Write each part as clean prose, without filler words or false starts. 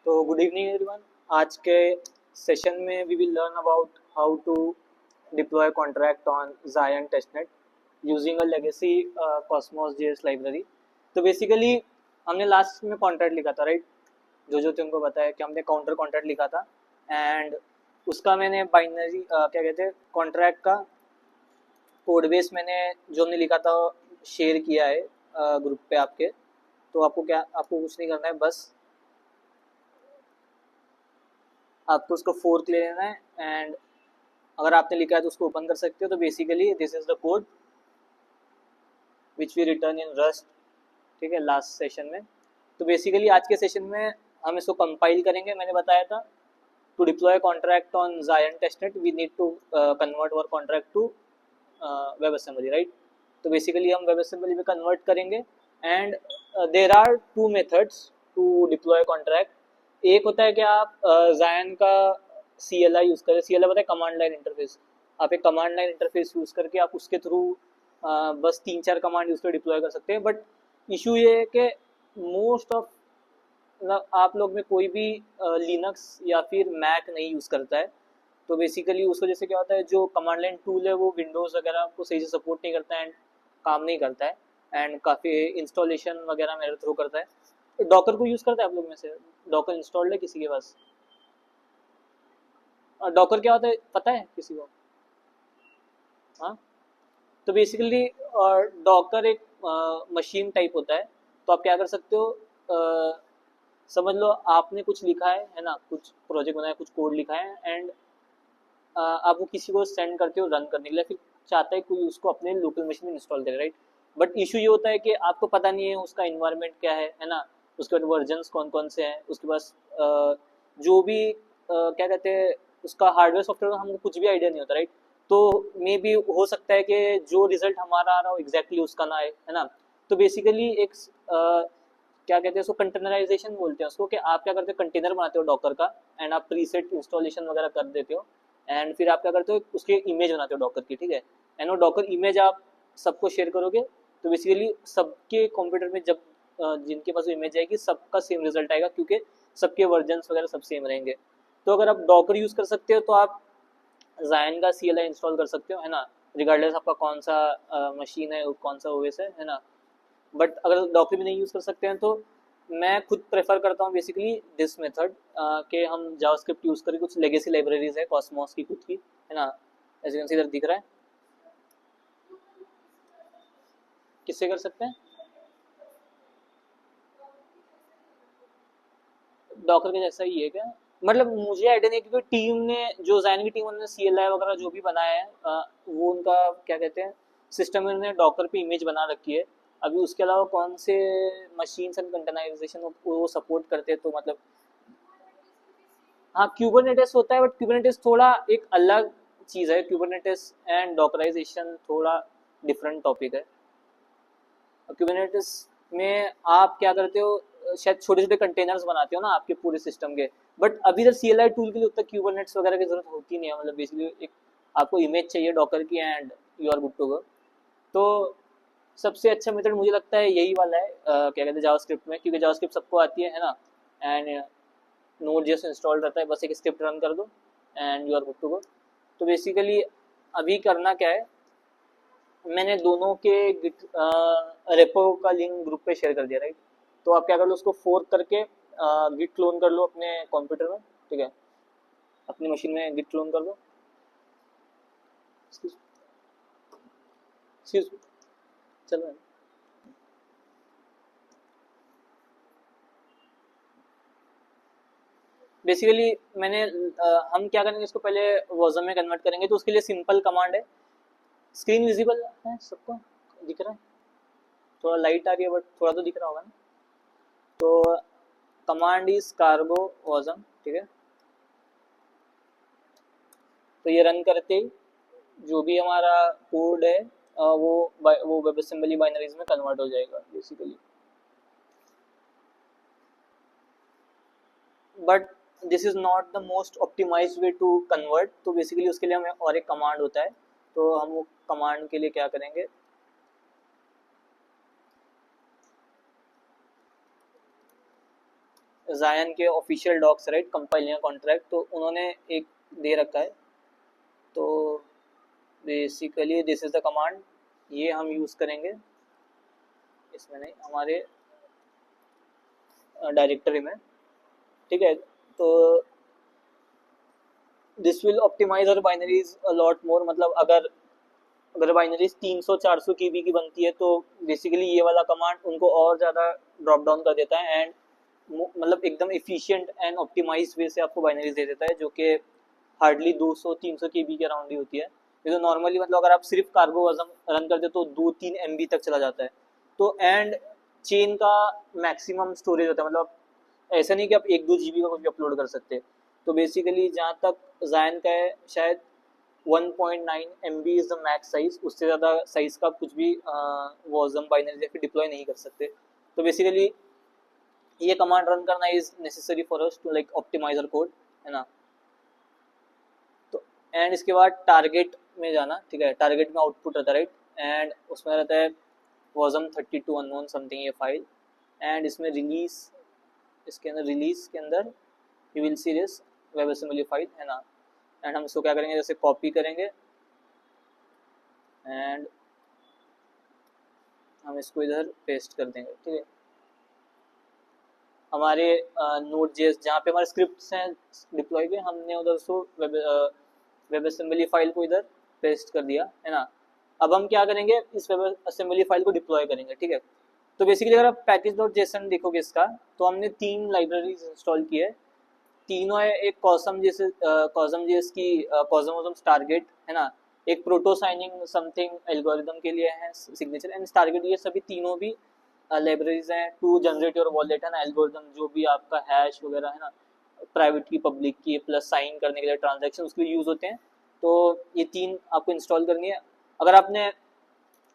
तो good evening everyone. आज के सेशन में we will learn about how to deploy contract on Zayan testnet using a legacy cosmos JS library. तो basically हमने last में contract लिखा था, राइट? जो तुमको बताया कि हमने काउंटर कॉन्ट्रैक्ट लिखा था एंड उसका मैंने बाइनरी क्या कहते हैं कॉन्ट्रैक्ट का कोड बेस मैंने जो हमने लिखा था शेयर किया है ग्रुप पे आपके। तो आपको कुछ नहीं करना है, बस आपको उसको फोर्क ले लेना है एंड अगर आपने लिखा है तो उसको ओपन कर सकते हो। तो basically this is the code which we written in Rust, ठीक है, लास्ट सेशन में। तो बेसिकली आज के सेशन में हम इसको कंपाइल करेंगे। मैंने बताया था to deploy contract on Zayan testnet we need to convert our contract to web assembly, right? तो बेसिकली हम वेब असेंबली में कन्वर्ट करेंगे and there are two methods to deploy contract. एक होता है कि आप Zayan का CLI यूज़ करें। CLI पता है, कमांड लाइन इंटरफेस। आप एक कमांड लाइन इंटरफेस यूज़ करके आप उसके थ्रू बस 3-4 कमांड यूज़ कर डिप्लॉय कर सकते हैं। बट इशू ये है कि मोस्ट ऑफ मतलब आप लोग में कोई भी लिनक्स या फिर मैक नहीं यूज़ करता है। तो बेसिकली उस वजह से क्या होता है, जो कमांड लाइन टूल है वो विंडोज़ वगैरह को सही से सपोर्ट नहीं करता है एंड काम नहीं करता है एंड काफ़ी इंस्टॉलेशन वगैरह मेरे थ्रू करता है। डॉकर को यूज़ करता है आप लोग में से? डॉकर इंस्टॉल्ड है किसी के पास? डॉकर क्या होता है पता है किसी को? हाँ, तो बेसिकली डॉकर एक मशीन टाइप होता है। तो आप क्या कर सकते हो, समझ लो आपने कुछ लिखा है ना, कुछ प्रोजेक्ट बनाया, कुछ कोड लिखा है एंड आप वो किसी को सेंड करते हो रन करने के लिए, फिर चाहता है कोई उसको अपने लोकल मशीन में इंस्टॉल करे, राइट? बट इशू ये होता है कि आपको पता नहीं है उसका इन्वायरमेंट क्या है ना, उसके बाद वर्जन्स कौन कौन से हैं, उसके पास जो भी क्या कहते हैं उसका हार्डवेयर सॉफ्टवेयर हमको कुछ भी आइडिया नहीं होता, राइट? तो मे बी हो सकता है कि जो रिजल्ट हमारा आ रहा हो एग्जैक्टली उसका ना आए, है ना? तो बेसिकली एक क्या कहते हैं उसको कंटेनराइजेशन बोलते हैं उसको, कि आप क्या करते हो कंटेनर बनाते हो डॉकर का एंड आप प्रीसेट इंस्टॉलेशन वगैरह कर देते हो एंड फिर आप क्या करते हो उसके इमेज बनाते हो डॉकर की, ठीक है? एंड वो डॉकर इमेज आप सबको शेयर करोगे तो बेसिकली सबके कंप्यूटर में जब जिनके पास इमेज आएगी सबका सेम रिजल्ट आएगा, क्योंकि सबके वर्जन्स वगैरह सब सेम रहेंगे। तो अगर आप डॉकर यूज़ कर सकते हो तो आप Zayan का CLI इंस्टॉल कर सकते हो, है ना? रिगार्डलेस आपका कौन सा मशीन है, कौन सा OS है ना? बट अगर डॉकर भी नहीं यूज़ कर सकते हैं तो मैं खुद प्रेफर करता हूँ बेसिकली दिस मेथड कि हम जावास्क्रिप्ट यूज़ करें। कुछ लेगेसी लाइब्रेरीज है कॉस्मोस की खुद की, है ना? एज यू इधर दिख रहा है। किससे कर सकते हैं? डॉकर के जैसा ही है क्या? मतलब मुझे आइडिया नहीं है, क्योंकि टीम ने जो Zayan की टीम उन्होंने CLI वगैरह जो भी बनाया है वो उनका क्या कहते हैं सिस्टम में उन्होंने डॉकर पे इमेज बना रखी है। अभी उसके अलावा कौन से मशीन्स एंड कंटेनराइजेशन वो सपोर्ट करते हैं, तो मतलब हाँ क्यूबरनेटिस होता है, बट क्यूबरनेटिस थोड़ा एक अलग चीज़ है। क्यूबरनेटिस एंड डॉकराइजेशन थोड़ा डिफरेंट टॉपिक है। क्यूबरनेटिस में आप क्या करते हो, शायद छोटे छोटे कंटेनर्स बनाते हो ना आपके पूरे सिस्टम के। बट अभी तक CLI टूल के लिए उतना क्यूबरनेट्स वगैरह की जरूरत होती नहीं है। मतलब बेसिकली एक आपको इमेज चाहिए डॉकर की and you are good to go. तो सबसे अच्छा मेथड मुझे लगता है यही वाला है, क्या कहते हैं जावास्क्रिप्ट में, क्योंकि जावास्क्रिप्ट सबको आती है ना? एंड नोड जेएस इंस्टॉल रहता है, बस एक स्क्रिप्ट रन कर दो and you are good to go. तो बेसिकली अभी करना क्या है, मैंने दोनों के रेपो का लिंक ग्रुप पे शेयर कर दिया, राइट? तो आप क्या कर लो उसको फोर्क करके गिट क्लोन कर लो अपने कंप्यूटर में, ठीक है? अपनी मशीन में गिट क्लोन कर लो। चलो बेसिकली मैंने हम क्या करेंगे इसको पहले वर्जन में कन्वर्ट करेंगे। तो उसके लिए सिंपल कमांड है। स्क्रीन विजिबल है सबको? दिख रहा है? थोड़ा लाइट आ रही है बट थोड़ा तो दिख रहा होगा ना? तो कमांड इज कार्गो वर्जन, ठीक है? तो ये रन करते ही जो भी हमारा कोड है वो वेब असेंबली बाइनरीज में कन्वर्ट हो जाएगा basically. But this is not the most optimised way to convert. तो बेसिकली उसके लिए हमें और एक कमांड होता है। तो हम वो कमांड के लिए क्या करेंगे, जायन के official docs right, compiling contract, तो उन्होंने एक दे रखा है। तो basically this is the command, ये हम यूज़ करेंगे इसमें नहीं, हमारे डायरेक्टरी में, ठीक है। तो दिस विल ऑप्टिमाइज और बाइनरीज अ लॉट मोर, मतलब अगर बाइनरीज 300-400 केबी की बनती है तो बेसिकली ये वाला कमांड उनको और ज़्यादा ड्रॉप डाउन कर देता है, एंड मतलब एकदम एफिशिएंट एंड ऑप्टिमाइज वे से आपको बाइनरीज दे देता है, जो कि हार्डली 200-300 केबी के अराउंड ही होती है। ये तो नॉर्मली मतलब अगर आप सिर्फ कार्गो रन करते तो 2-3 MB तक चला जाता है। तो एंड चेन का मैक्सिमम स्टोरेज होता है, मतलब ऐसा नहीं कि आप 1-2 GB का कुछ भी अपलोड कर सकते। तो बेसिकली जहाँ तक जायन का है, शायद 1.9 MB is the max size, उससे ज़्यादा साइज का कुछ भी वॉजम बाइनरी या फिर डिप्लॉय नहीं कर सकते। तो बेसिकली ये कमांड रन करना is necessary for us to like optimise our code, है ना। तो एंड इसके बाद टारगेट में जाना, ठीक है। टारगेट में आउटपुट रहता है राइट, एंड उसमें रहता है वॉजम 32 अननोन समथिंग ये फाइल, एंड इसमें रिलीज, इसके अंदर रिलीज के अंदर you will see this web assembly file, है ना। एंड हम इसको क्या करेंगे, जैसे कॉपी करेंगे एंड हम इसको इधर पेस्ट कर देंगे, ठीक है। हमारे नोड जेएस जहाँ पे हमारे स्क्रिप्ट्स हैं डिप्लॉय के, हमने उधर उसको वेब असेंबली फाइल को इधर पेस्ट कर दिया, है ना। अब हम क्या करेंगे, इस वेब असेंबली फाइल को डिप्लॉय करेंगे, ठीक है। तो बेसिकली अगर आप पैकेज डॉट जेसन देखोगे इसका, तो हमने 3 लाइब्रेरीज इंस्टॉल की है, तीनों है। एक कॉसम जेएस की कॉसमोजम टारगेट, है ना। एक प्रोटो साइनिंग समथिंग एल्गोरिदम के लिए है सिग्नेचर एंड टारगेट, ये सभी तीनों भी लाइब्रेरीज हैं टू जनरेट योर वॉलेट, है ना। एल्गोरिदम जो भी आपका हैश वगैरह, है ना, प्राइवेट की पब्लिक की प्लस साइन करने के लिए ट्रांजैक्शन उसके लिए यूज़ होते हैं। तो ये 3 आपको इंस्टॉल करनी है। अगर आपने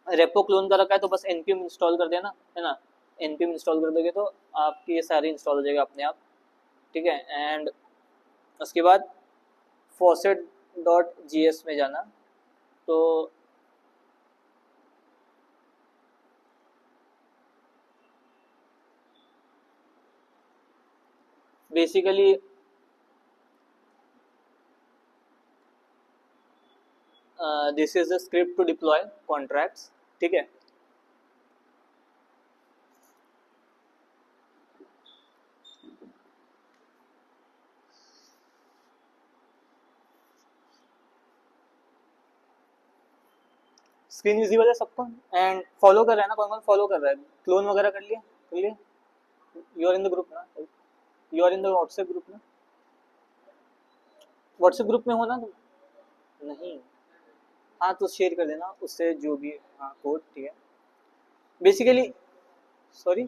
रेपो क्लोन कर रखा है तो बस npm इंस्टॉल कर देना, है ना। npm इंस्टॉल कर दोगे तो आपके ये सारे इंस्टॉल हो जाएगा अपने आप, ठीक है। एंड उसके बाद faucet.js में जाना, तो basically this is the script to deploy contracts, ठीक है। स्क्रीन विजिबल है सबको, एंड फॉलो कर रहा है ना, कौन कौन फॉलो कर रहा है, क्लोन वगैरह कर लिया, you are in the group ना, you are in the WhatsApp group ना, व्हाट्सएप ग्रुप में हो ना तुम, नहीं, हाँ तो शेयर कर देना उससे जो भी, हाँ कोड, ठीक है। बेसिकली सॉरी,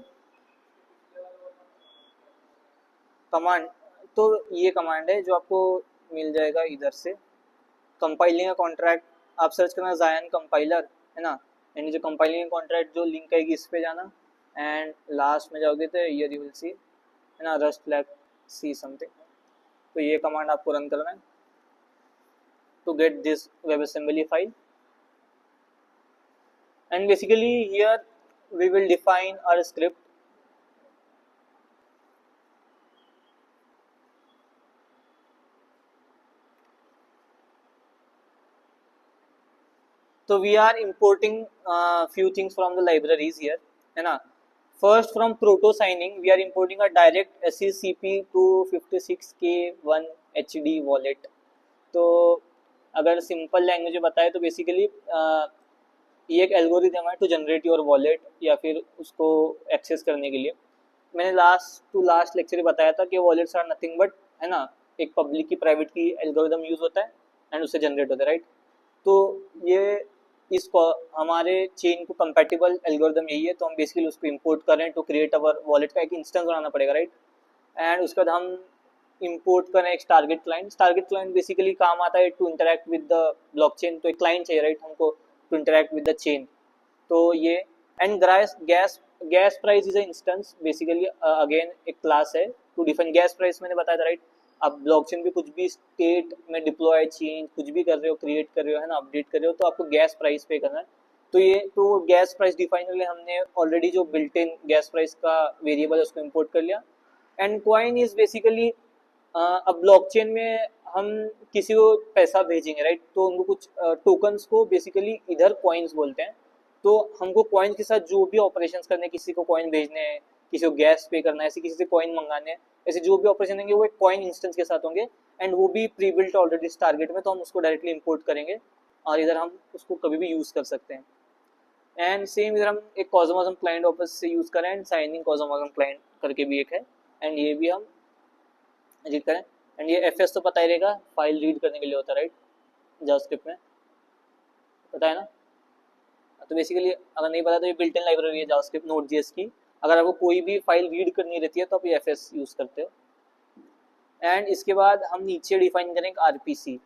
कमांड, तो ये कमांड है जो आपको मिल जाएगा इधर से, कंपाइलिंग का कॉन्ट्रैक्ट, आप सर्च करना जायन कंपाइलर, है ना। यानी जो कंपाइलिंग कॉन्ट्रैक्ट जो लिंक आएगी इस पे जाना, एंड लास्ट में जाओगे तो हियर यू विल सी, है ना, रस्ट फ्लैग सी समथिंग। तो ये कमांड आपको रन करना है to get this web assembly file, and basically here we will define our script, so we are importing few things from the libraries here, है ना। first from proto signing we are importing a direct SECP 256K1 HD wallet। तो अगर simple language में बताए तो basically ये एक algorithm है टू जनरेट योर वॉलेट या फिर उसको एक्सेस करने के लिए। मैंने लास्ट लेक्चर में बताया था कि वॉलेट्स आर नथिंग बट, है ना, एक पब्लिक की प्राइवेट की एल्गोरिथम यूज होता है एंड उससे जनरेट होता है राइट। तो ये इसको हमारे चेन को कंपैटिबल एल्गोरिथम यही है, तो हम बेसिकली उसको इंपोर्ट कर रहे हैं टू क्रिएट अवर वॉलेट का एक इंस्टेंस बनाना पड़ेगा राइट। एंड उसके बाद हम इंपोर्ट करें एक target client. Target client basically काम आता है to interact with the blockchain, तो एक क्लाइंट चाहिए राइट हमको to interact with the chain. तो ये and gas price is a instance, basically again एक क्लास है टू डिफाइन गैस प्राइस, मैंने बताया था राइट। आप ब्लॉकचेन पे कुछ भी स्टेट में डिप्लॉय चेंज कुछ भी कर रहे हो, क्रिएट कर रहे हो, है ना, अपडेट कर रहे हो, तो आपको गैस प्राइस पे करना है। तो ये तो गैस प्राइस डिफाइन के लिए हमने ऑलरेडी जो बिल्ट इन गैस प्राइस का वेरिएबल है उसको इंपोर्ट कर लिया, एंड कॉइन इज बेसिकली अब ब्लॉकचेन में हम किसी को पैसा भेजेंगे राइट, तो उनको कुछ टोकन्स को बेसिकली इधर कॉइन्स बोलते हैं। तो हमको कॉइन के साथ जो भी ऑपरेशंस करने हैं, किसी को कॉइन भेजने हैं, किसी को गैस पे करना है, ऐसे किसी से कॉइन मंगाने हैं, ऐसे जो भी ऑपरेशन होंगे वो एक कॉइन इंस्टेंस के साथ होंगे एंड वो भी प्री बिल्ट ऑलरेडी इस टारगेट में, तो हम उसको डायरेक्टली इंपोर्ट करेंगे और इधर हम उसको कभी भी यूज़ कर सकते हैं। एंड सेम इधर हम एक कॉस्मोस क्लाइंट ऑफिस से यूज़ करें एंड साइनिंग कॉस्मोस क्लाइंट करके भी एक है, एंड ये भी हम रीड करें। एंड ये एफ तो पता ही रहेगा, फाइल रीड करने के लिए होता है राइट, जावास्क्रिप्ट में पता है ना। तो बेसिकली अगर नहीं पता तो ये बिल्ट इन लाइब्रेरी है जावास्क्रिप्ट नोड.js की, अगर आपको कोई भी फाइल रीड करनी रहती है तो आप ये एफ यूज़ करते हो। एंड इसके बाद हम नीचे डिफाइन करेंगे आरपीसी,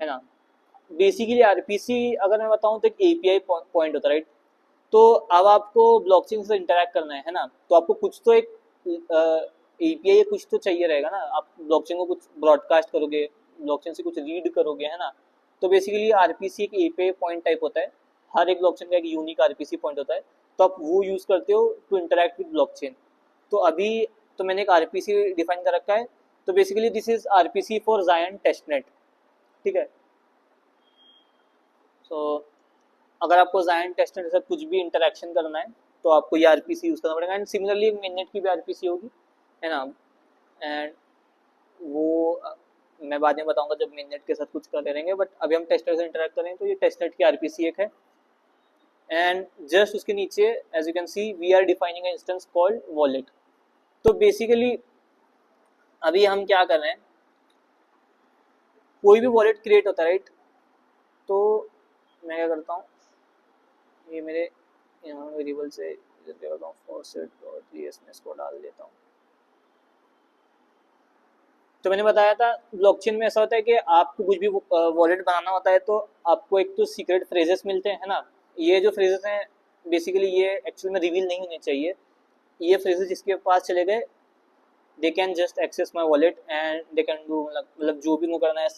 है ना। बेसिकली आरपीसी अगर मैं बताऊं तो एक एपीआई पॉइंट होता है राइट। तो अब आपको ब्लॉकचेन से इंटरेक्ट करना है ना, तो आपको कुछ तो एक एपीआई कुछ तो चाहिए रहेगा ना, आप ब्लॉकचेन को कुछ ब्रॉडकास्ट करोगे, ब्लॉकचेन से कुछ रीड करोगे, है ना। तो बेसिकली आरपीसी एक एपीआई पॉइंट टाइप होता है, हर एक ब्लॉकचेन का एक यूनिक आरपीसी पॉइंट होता है, तो आप वो यूज़ करते हो टू इंटरेक्ट विद ब्लॉकचेन। तो अभी तो मैंने एक आरपीसी डिफाइन कर रखा है, तो basically this is RPC for जायन टेस्टनेट, ठीक है। सो अगर आपको जायन टेस्टनेट के साथ कुछ भी इंटरेक्शन करना है तो आपको ये आरपीसी यूज़ करना पड़ेगा। एंड सिमिलरली मिननेट की भी आरपीसी होगी, है ना। एंड वो मैं बाद में बताऊंगा जब मिननेट के साथ कुछ कर रहेंगे, बट अभी हम टेस्टनेट से इंटरेक्ट करें तो ये टेस्टनेट की आरपीसी एक है। एंड जस्ट उसके नीचे as you can see we are defining instance called wallet. तो बेसिकली अभी हम क्या कर रहे हैं, कोई भी वॉलेट क्रिएट होता है राइट, तो मैं क्या करता हूँ, ये मेरे यहाँ वेरिएबल से faucet.js में इसको डाल देता हूँ। तो मैंने बताया था ब्लॉकचेन में ऐसा होता है कि आपको कुछ भी वॉलेट बनाना होता है तो आपको एक तो सीक्रेट फ्रेजेस मिलते हैं, है ना। ये जो फ्रेजेस हैं बेसिकली ये एक्चुअल में रिवील नहीं होने चाहिए। ये फ्रेजेस जिसके पास चले गए they can just access my wallet and they can do, मतलब जो भी उनको करना है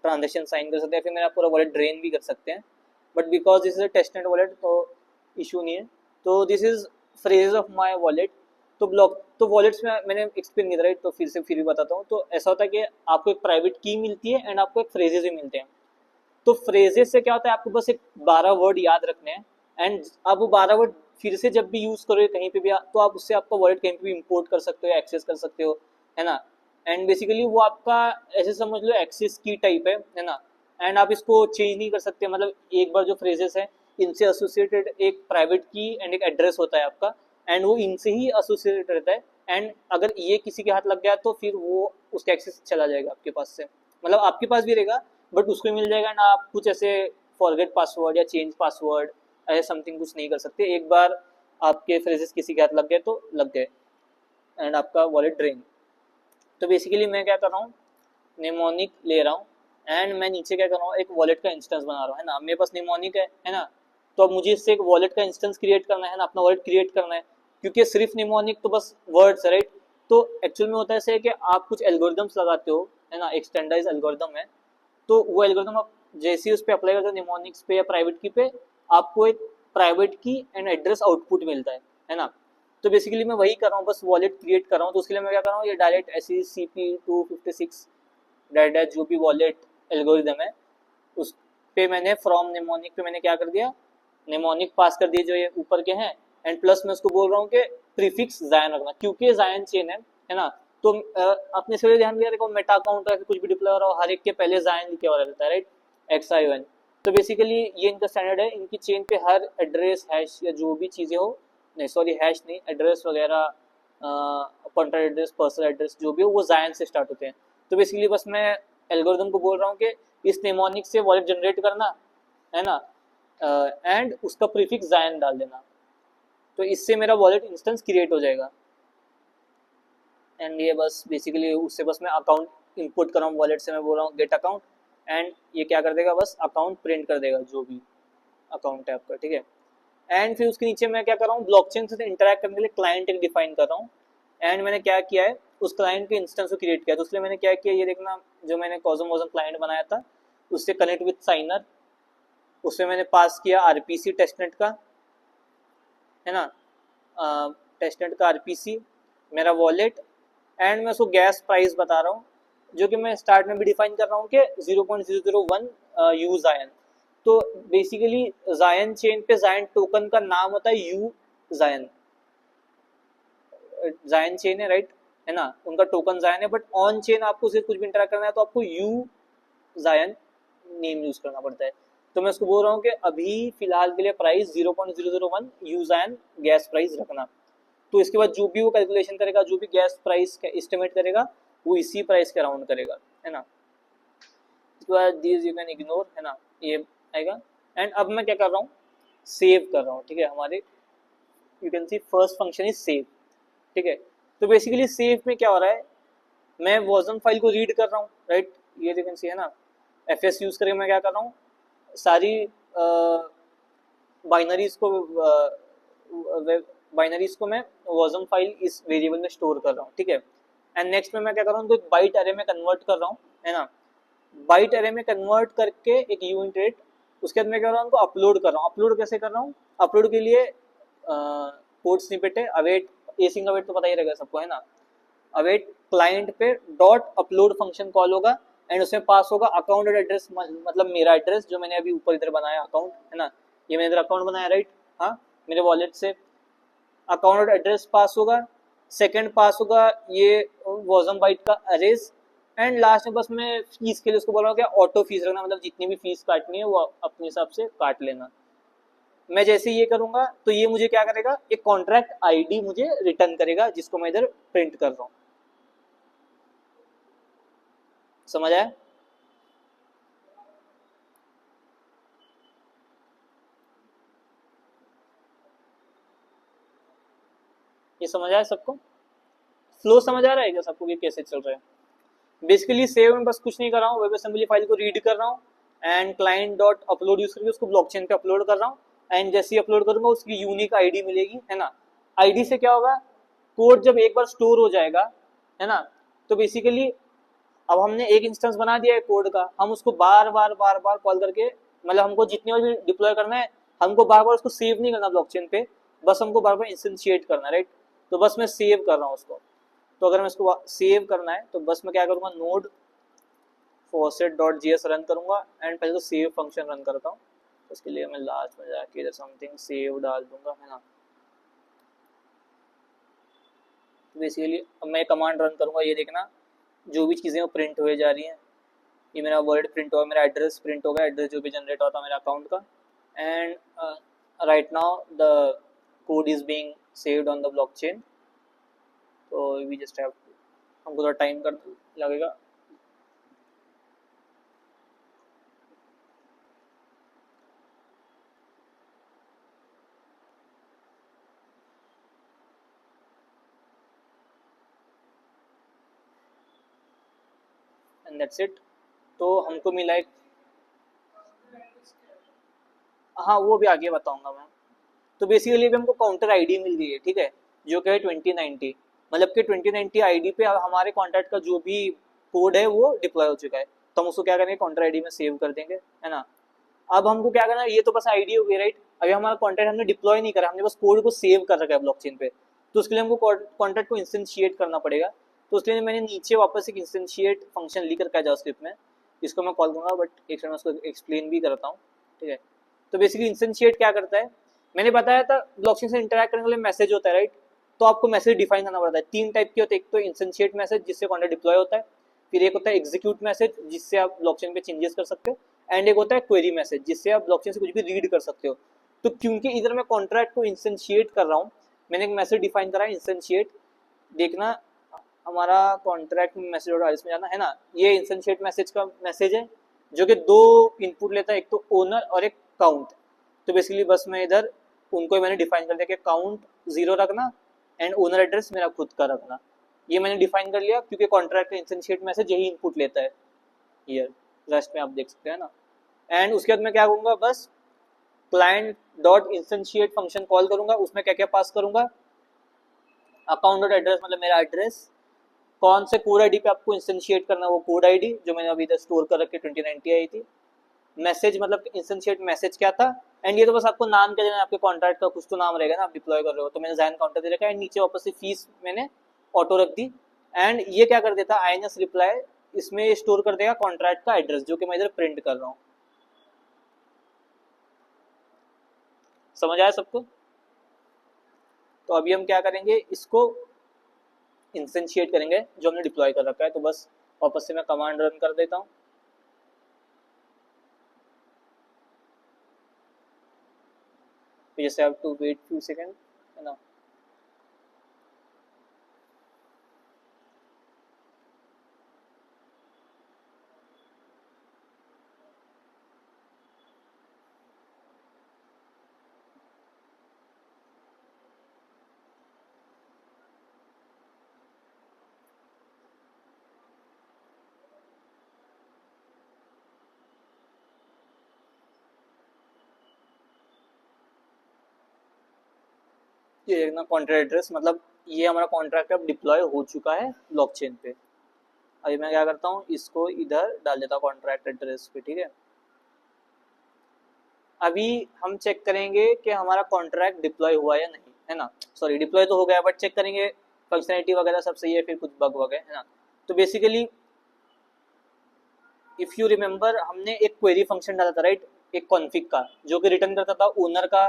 ट्रांजेक्शन साइन कर सकते हैं, फिर मेरा पूरा वॉलेट ड्रेन भी कर सकते हैं। But because this is a testnet wallet तो इशू नहीं है। तो this is phrases of my wallet. तो वॉलेट्स में मैंने एक्सप्लेन किया राइट, तो फिर भी बताता हूँ। तो ऐसा होता है कि आपको एक प्राइवेट की मिलती है एंड आपको एक फ्रेजेस भी मिलते हैं। तो फ्रेजेस से क्या होता है, आपको बस एक 12 वर्ड याद रखने हैं एंड आप वो 12 वर्ड फिर से जब भी यूज करोगे कहीं पे भी तो आप उससे आपका वॉलेट कहीं पे भी इंपोर्ट कर सकते हो, एक्सेस कर सकते हो, है ना। एंड बेसिकली वो आपका ऐसे समझ लो एक्सेस की टाइप है ना। एंड आप इसको चेंज नहीं कर सकते, मतलब एक बार जो फ्रेजेस हैं इनसे एसोसिएटेड एक प्राइवेट की एंड एक एड्रेस होता है आपका, एंड वो इनसे ही एसोसिएटेड रहता है। एंड अगर ये किसी के हाथ लग गया तो फिर वो उसका एक्सेस चला जाएगा आपके पास से, मतलब आपके पास भी रहेगा बट उसको मिल जाएगा ना। आप कुछ ऐसे फॉरगेट पासवर्ड या चेंज पासवर्ड ऐसे समथिंग कुछ नहीं कर सकते। एक बार आपके फ्रेजेस किसी के हाथ लग गए तो लग गए एंड आपका वॉलेट ड्रेन। तो बेसिकली मैं क्या कर रहा हूँ, निमोनिक ले रहा हूँ एंड मैं नीचे क्या कर रहा हूँ, एक वॉलेट का इंस्टेंस बना रहा हूँ, है ना। मेरे पास निमोनिक है ना। तो अब मुझे इससे एक वॉलेट का इंस्टेंस क्रिएट करना है ना, अपना वॉलेट क्रिएट करना है, क्योंकि सिर्फ निमोनिक तो बस वर्ड्स है राइट। तो एक्चुअल में होता है ऐसे कि आप कुछ एल्गोरिदम्स लगाते हो, है ना, एक स्टैंडर्डाइज एल्गोरिदम है। तो वो एल्गोरिदम आप जैसे ही उस पर अप्लाई करते हो निमोनिक्स पे या प्राइवेट की पे, आपको एक प्राइवेट की एंड एड्रेस आउटपुट मिलता है ना। तो बेसिकली मैं वही कर रहा हूँ, बस वॉलेट क्रिएट कर रहा हूँ। तो उसके लिए मैं क्या कर रहा हूँ, ये डायरेक्ट SECP256 डायरेक्ट जो भी वॉलेट एल्गोरिदम है उस पे मैंने फ्रॉम निमोनिक पे मैंने क्या कर दिया, निमोनिक पास कर दिए जो ये ऊपर के हैं। एंड प्लस मैं उसको बोल रहा हूँ कि प्रीफिक्स जायन रखना, क्योंकि जायन चेन है ना। तो अपने से ध्यान दिया, देखो मेटा अकाउंट है कुछ भी डिप्लॉय हो रहा हो, हर एक के पहले जायन लिखे हुआ रहता है राइट, XION। तो बेसिकली ये इनका स्टैंडर्ड है, इनकी चेन पे हर एड्रेस हैश या जो भी चीज़ें हो, नहीं सॉरी हैश नहीं, एड्रेस वगैरह कॉन्ट्रैक्ट एड्रेस पर्सनल एड्रेस जो भी हो वो जायन से स्टार्ट होते हैं। तो बेसिकली बस मैं एल्गोरिदम को बोल रहा हूँ कि इस निमोनिक से वॉलेट जनरेट करना, है ना, एंड उसका प्रीफिक्स जायन डाल देना। तो इससे मेरा वॉलेट इंस्टेंस क्रिएट हो जाएगा। एंड ये बस बेसिकली उससे बस मैं अकाउंट इनपुट कर रहा हूँ, वॉलेट से मैं बोल रहा हूँ गेट अकाउंट, एंड ये क्या कर देगा, बस अकाउंट प्रिंट कर देगा जो भी अकाउंट है आपका, ठीक है। एंड फिर उसके नीचे मैं क्या कर रहा हूँ, ब्लॉकचेन से इंटरैक्ट करने के लिए क्लाइंट एक डिफाइन कर रहा हूँ। एंड मैंने क्या किया है, उस क्लाइंट के इंस्टेंस को क्रिएट किया। तो उसके लिए मैंने क्या किया, ये देखना, जो मैंने कॉस्मोस क्लाइंट बनाया था उससे कनेक्ट विद साइनर, उसमें मैंने पास किया आरपीसी टेस्टनेट का, है ना, टेस्टनेट का आरपीसी। मेरा वॉलेट, एंड मैं उसको गैस प्राइस बता रहा हूँ, जो कि मैं स्टार्ट में भी डिफाइन कर रहा हूँ कि 0.001 यू जायन। तो बेसिकली जायन चेन पे जायन टोकन का नाम होता है यू जायन। जायन चेन है राइट, है ना, उनका टोकन जायन है, बट ऑन चेन आपको सिर्फ कुछ भी इंटरेक्ट करना है तो आपको यू जायन नेम यूज करना पड़ता है। तो मैं उसको बोल रहा हूँ कि अभी फिलहाल के लिए प्राइस 0.001 यू जायन गैस प्राइस रखना। तो इसके बाद जो भी वो कैलकुलेशन करेगा, जो भी गैस प्राइस का एस्टिमेट करेगा, वो इसी प्राइस के अराउंड करेगा, है ना। इसके बाद दिस यू कैन इग्नोर, है ना, ये आएगा। एंड अब मैं क्या कर रहा हूँ, सेव कर रहा हूँ, ठीक है। हमारे you can C first function is save, ठीक है। तो बेसिकली सेव में क्या हो रहा है, मैं वॉजम फाइल को रीड कर रहा हूँ राइट, ये यू कैन सी, है ना। एफएस यूज करके मैं क्या कर रहा हूँ, सारी बाइनरीज को मैं वॉजम फाइल इस वेरिएबल में स्टोर कर रहा हूँ, ठीक है। एंड नेक्स्ट में मैं क्या कर रहा हूँ, तो बाइट अरे में कन्वर्ट कर रहा हूँ, है ना। बाइट अरे में कन्वर्ट करके एक यूनिट रेट, उसके बाद मैं क्या कर रहा हूँ, उनको अपलोड कर रहा हूँ। अपलोड कैसे कर रहा हूँ, अपलोड के लिए कोड स्निपेट है अवेट, एसिंग अवेट तो पता ही रहेगा सबको, है ना। अवेट क्लाइंट पे डॉट अपलोड फंक्शन कॉल होगा, एंड उसमें पास होगा अकाउंट एड्रेस, मतलब मेरा एड्रेस जो मैंने अभी ऊपर इधर बनाया अकाउंट, है ना, ये मैंने इधर अकाउंट बनाया राइट, हाँ, मेरे वॉलेट से अकाउंट एड्रेस पास होगा। सेकंड पास होगा ये वॉजम बाइट का अरेज, एंड लास्ट में बस मैं फीस के लिए उसको बोल रहा हूँ कि ऑटो फीस रखना, मतलब जितनी भी फीस काटनी है वो अपने हिसाब से काट लेना। मैं जैसे ये करूंगा तो ये मुझे क्या करेगा, एक कॉन्ट्रैक्ट आईडी मुझे रिटर्न करेगा, जिसको मैं इधर प्रिंट कर रहा हूँ। समझ आया? ये समझ आया सबको? फ्लो समझ आ रहा है क्या सबको कि कैसे चल रहा है? बेसिकली सेव में बस कुछ नहीं कर रहा हूँ, वेब असेंबली फाइल को रीड कर रहा हूँ, and client dot upload use करके उसको ब्लॉकचेन पे अपलोड कर रहा हूँ। एंड जैसे ही अपलोड करूंगा उसकी यूनिक आईडी मिलेगी, है ना। आईडी से क्या होगा, कोड जब एक बार स्टोर हो जाएगा, है ना, तो बेसिकली अब हमने एक इंस्टेंस बना दिया है कोड का, हम उसको बार बार कॉल करके, मतलब हमको जितनी बार भी डिप्लॉय करना है, हमको बार बार उसको सेव नहीं करना ब्लॉकचेन पे, बस हमको बार बार इंस्टेंशिएट करना, राइट। तो बस मैं सेव कर रहा हूँ उसको। तो अगर मैं इसको सेव करना है तो बस मैं क्या करूँगा, नोड faucet.js रन करूँगा, एंड पहले तो सेव फंक्शन रन करता हूँ। उसके लिए मैं लास्ट में जाके इधर समथिंग सेव डाल दूंगा, है ना। बेसिकली अब मैं कमांड रन करूँगा, ये देखना जो भी चीज़ें वो प्रिंट हुए जा रही हैं। ये मेरा वर्ड प्रिंट होगा, मेरा एड्रेस प्रिंट होगा, एड्रेस जो भी जनरेट होता है मेरा अकाउंट का, and right now the code is being saved on the blockchain. तो वी जस्ट हैव, हमको थोड़ा टाइम कर लगेगा। And that's it. तो हमको मिला एक, हाँ वो भी आगे बताऊंगा मैं। तो बेसिकली भी हमको काउंटर आईडी मिल गई है, ठीक है, जो कि है 2090, मतलब कि 2090 आईडी पे हमारे कॉन्टैक्ट का जो भी कोड है वो डिप्लॉय हो चुका है। तो हम उसको क्या करेंगे, काउंटर आईडी में सेव कर देंगे, है ना। अब हमको क्या करना है, ये तो बस आईडी हो गई राइट। अभी हमारा कॉन्टैक्ट हमने डिप्लॉय नहीं करा, हमने बस कोड को सेव कर रखा है ब्लॉकचेन पे। तो उसके लिए हमको कॉन्टैक्ट को इंस्टेंशिएट करना पड़ेगा। तो उसके लिए मैंने नीचे वापस एक इंस्टेंशिएट फंक्शन लिख रखा है जावास्क्रिप्ट में, इसको मैं कॉल करूँगा, बट एक सेकंड में उसको एक्सप्लेन भी करता हूँ, ठीक है। तो बेसिकली इंस्टेंशिएट क्या करता है, मैंने बताया था ब्लॉकचेन से इंटरैक्ट करने के लिए मैसेज होता है राइट। तो आपको मैसेज डिफाइन करना पड़ता है, तीन टाइप के होते हैं। एक तो इंस्टेंशिएट मैसेज जिससे कॉन्टैक्ट डिप्लॉय होता है, फिर एक होता है एग्जीक्यूट मैसेज जिससे आप ब्लॉकचेन पे चेंजेस कर सकते हो, एंड एक होता है क्वेरी मैसेज जिससे आप ब्लॉकचेन से कुछ भी रीड कर सकते हो। तो क्योंकि इधर मैं कॉन्ट्रैक्ट को इंस्टेंशिएट कर रहा हूँ, मैंने एक मैसेज डिफाइन करा है इंस्टेंशिएट। देखना हमारा कॉन्ट्रैक्ट मैसेज और इसमें जाना है ना, ये इंस्टेंशिएट मैसेज का मैसेज है जो कि दो इनपुट लेता है, एक तो ओनर और एक काउंट। तो बेसिकली बस मैं इधर उनको मैंने डिफाइन कर दिया कि काउंट 0 रखना एंड ओनर एड्रेस मेरा खुद का रखना। ये मैंने डिफाइन कर लिया क्योंकि कॉन्ट्रैक्ट का इंस्टेंशिएट मैसेज यही इनपुट लेता है। हियर रेस्ट में आप देख सकते हैं ना। एंड उसके बाद मैं क्या करूँगा, बस client dot instantiate function call करूँगा, उसमें क्या क्या पास करूँगा, अकाउंट डॉट एड्रेस मतलब मेरा एड्रेस, कौन से कोड आईडी पे आपको इंस्टेंशिएट करना है वो कोड आईडी जो मैंने अभी इधर स्टोर कर रखी 2090 आई थी, मैसेज मतलब इंस्टेंशिएट मैसेज क्या था, एंड ये तो बस आपको नाम क्या देना है, आपके कॉन्ट्रैक्ट का कुछ तो नाम रहेगा ना, आप डिप्लॉय कर रहे हो, तो मैंने जैन काउंटर दे रखा है, एंड नीचे वापस से फीस मैंने ऑटो रख दी, एंड ये क्या कर देता INS रिप्लाई, इसमें स्टोर कर देगा कॉन्ट्रैक्ट का एड्रेस जो कि मैं इधर प्रिंट कर रहा हूँ। समझ आया सबको? तो अभी हम क्या करेंगे, इसको इंस्टेंशिएट करेंगे जो हमने डिप्लॉय कर रखा है। तो बस वापस से मैं कमांड रन कर देता हूँ। जैसे have to wait few second, है ना। ये देखना कॉन्ट्रैक्ट एड्रेस, मतलब ये हमारा कॉन्ट्रैक्ट अब डिप्लॉय हो चुका है ब्लॉकचेन पे। अभी मैं क्या करता हूँ, इसको इधर डाल देता हूँ कॉन्ट्रैक्ट एड्रेस पे, ठीक है। अभी हम चेक करेंगे कि हमारा कॉन्ट्रैक्ट डिप्लॉय हुआ या नहीं, है ना। सॉरी, डिप्लॉय तो हो गया, बट चेक करेंगे फंक्शनैलिटी वगैरह सब सही है, फिर कुछ बग वगैरह, है ना। तो बेसिकली इफ यू रिमेंबर, हमने एक क्वेरी फंक्शन डाला था, राइट, एक कॉन्फिग का, जो कि रिटर्न करता था ओनर का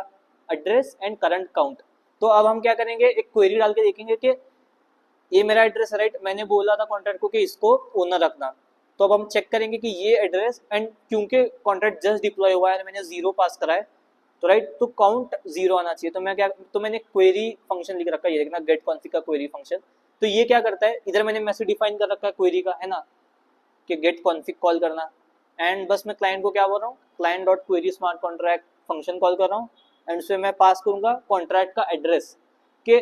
एड्रेस एंड करंट काउंट। तो अब हम क्या करेंगे, एक क्वेरी डाल के देखेंगे कि ये मेरा एड्रेस है, राइट, मैंने बोला था कॉन्ट्रैक्ट को कि इसको ओनर रखना। तो अब हम चेक करेंगे कि ये एड्रेस, एंड क्योंकि कॉन्ट्रैक्ट जस्ट डिप्लॉय हुआ है, मैंने 0 पास करा है, तो राइट, तो काउंट 0 आना चाहिए। तो मैंने क्वेरी फंक्शन लिख रखा है, ये देखना गेट कॉन्फिग का क्वेरी फंक्शन। तो ये क्या करता है, इधर मैंने मैसेज डिफाइन कर रखा है क्वेरी का, है ना, कि गेट कॉन्फिग कॉल करना। एंड बस मैं क्लाइंट को क्या बोल रहा हूँ, client dot query smart contract function call कर रहा हूँ, एंड उसमें मैं पास करूंगा कॉन्ट्रैक्ट का एड्रेस के।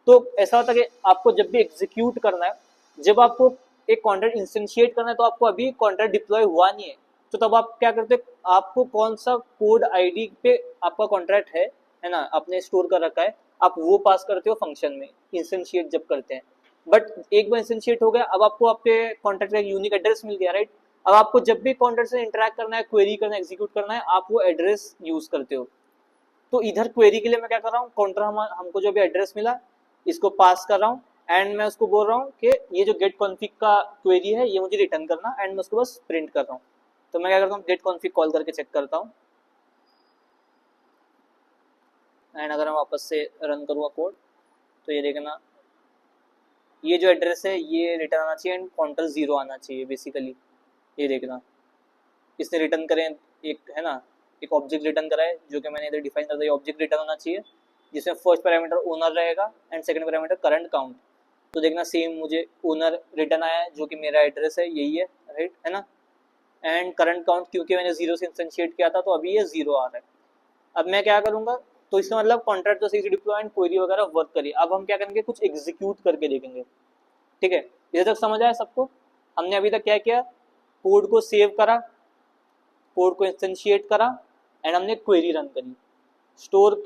तो ऐसा होता है कि आपको जब भी एग्जीक्यूट करना है, जब आपको एक कॉन्ट्रैक्ट इंस्टेंशिएट करना है, तो आपको अभी कॉन्ट्रैक्ट डिप्लॉय हुआ नहीं है, तो तब आप क्या करते हैं, आपको कौन सा कोड आईडी पे आपका कॉन्ट्रैक्ट है ना, आपने स्टोर कर रखा है, आप वो पास करते हो फंक्शन में इंस्टेंशिएट जब करते हैं। बट एक बार इंस्टेंशिएट हो गया, अब आपको आपके कॉन्ट्रैक्ट का एक यूनिक एड्रेस मिल गया, राइट। अब आपको जब भी कॉन्ट्रैक्ट से इंटरेक्ट करना है, क्वेरी करना है, एग्जीक्यूट करना है, आप वो एड्रेस यूज करते हो। तो इधर क्वेरी के लिए मैं क्या कर रहा हूँ, हमको जो भी एड्रेस मिला, इसको पास कर रहा हूँ, एंड मैं उसको बोल रहा हूँ कि ये जो गेट कॉन्फिग का क्वेरी है, ये मुझे रिटर्न करना, एंड मैं उसको बस प्रिंट कर रहा हूँ। तो मैं क्या करता हूँ, गेट कॉन्फिग कॉल करके चेक करता हूँ, एंड अगर मैं वापस से रन करूँगा कोड, तो ये देखना, ये जो एड्रेस है ये रिटर्न आना चाहिए, एंड काउंटर 0 आना चाहिए बेसिकली। ये देखना, इसने रिटर्न करें एक, है ना, एक ऑब्जेक्ट रिटर्न करा है, जो कि मैंने इधर डिफाइन कर दिया, ऑब्जेक्ट रिटर्न होना चाहिए, जिसमें फर्स्ट पैरामीटर ओनर रहेगा and second parameter current count. तो देखना सेम मुझे ओनर रिटर्न आया है, जो कि मेरा एड्रेस है, यही है, राइट, है ना। एंड करंट काउंट क्योंकि मैंने 0 से इंस्टेंशिएट किया था, तो अभी ये 0 आ रहा है। अब मैं क्या करूंगा, तो इसका मतलब कॉन्ट्रैक्ट तो सही से डिप्लॉय एंड क्वेरी वगैरह वर्क करिए। अब हम क्या करेंगे, कुछ एग्जीक्यूट करके देखेंगे, ठीक है। इधर तक समझ आया सबको? हमने अभी तक क्या किया, कोड को सेव करा, कोड को इंस्टेंशिएट करा, एंड हमने क्वेरी रन करी, स्टोर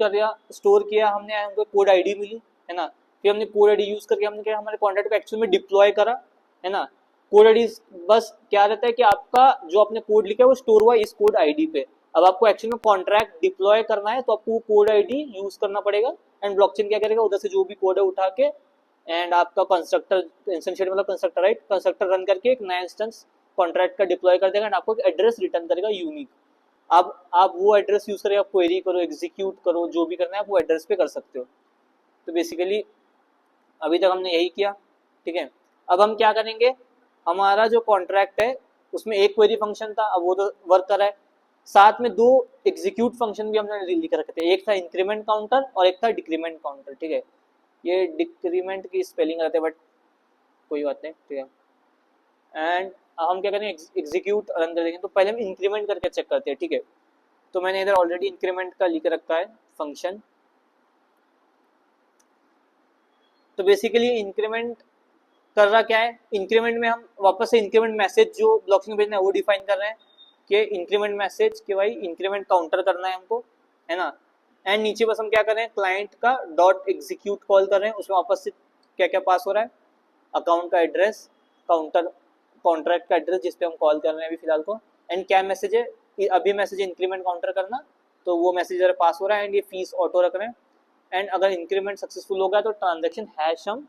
किया हमने, हमको कोड आईडी मिली, है ना। फिर हमने कोड आईडी यूज करके हमने क्या, हमारे कॉन्ट्रैक्ट को एक्चुअल में डिप्लॉय करा, है ना। कोड आईडी बस क्या रहता है कि आपका जो आपने कोड लिखा है वो स्टोर हुआ इस कोड आईडी पे। अब आपको एक्चुअल में कॉन्ट्रैक्ट डिप्लॉय करना है, तो आपको कोड आईडी यूज करना पड़ेगा, एंड ब्लॉकचेन क्या करेगा, उधर से जो भी कोड है उठा के, एंड आपका कंस्ट्रक्टर इंस्टेंशिएट मतलब कंस्ट्रक्टर, राइट, कंस्ट्रक्टर रन करके एक नया इंस्टेंस कॉन्ट्रैक्ट का डिप्लॉय कर देगा, एंड आपको एक एड्रेस रिटर्न करेगा यूनिक। अब आप वो एड्रेस यूज करें, आप क्वेरी करो, एग्जीक्यूट करो, जो भी करना है आप वो एड्रेस पे कर सकते हो। तो बेसिकली अभी तक हमने यही किया, ठीक है। अब हम क्या करेंगे, हमारा जो कॉन्ट्रैक्ट है उसमें एक क्वेरी फंक्शन था, अब वो तो वर्क कर रहा है, साथ में दो एग्जीक्यूट फंक्शन भी हमने लिख रखे थे, एक था इंक्रीमेंट काउंटर और एक था डिक्रीमेंट काउंटर, ठीक है। ये डिक्रीमेंट की स्पेलिंग रहते हैं, बट कोई बात नहीं, ठीक है। एंड हम क्या करेंगे, एग्जीक्यूट रन कर देंगे। तो पहले हम इंक्रीमेंट करके चेक करते हैं, ठीक है। तो मैंने इधर ऑलरेडी इंक्रीमेंट का लिख रखा है फंक्शन। तो बेसिकली इंक्रीमेंट कर रहा क्या है, इंक्रीमेंट में हम वापस से इंक्रीमेंट मैसेज जो ब्लॉकचेन में भेजना है वो डिफाइन कर रहे हैं, कि इंक्रीमेंट मैसेज के भाई इंक्रीमेंट काउंटर करना है हमको, है ना। एंड नीचे बस हम क्या कर रहे हैं, क्लाइंट का डॉट एग्जीक्यूट कॉल कर रहे हैं, उसमें वापस से क्या क्या पास हो रहा है, अकाउंट का एड्रेस, काउंटर, कॉन्ट्रैक्ट का एड्रेस जिस पे हम कॉल कर रहे हैं अभी फिलहाल को, एंड क्या मैसेज है, अभी मैसेज इंक्रीमेंट काउंटर करना, तो वो मैसेज पास हो रहा है, एंड ये फीस ऑटो रख रहे हैं। एंड अगर इंक्रीमेंट सक्सेसफुल होगा तो ट्रांजेक्शन हैश हम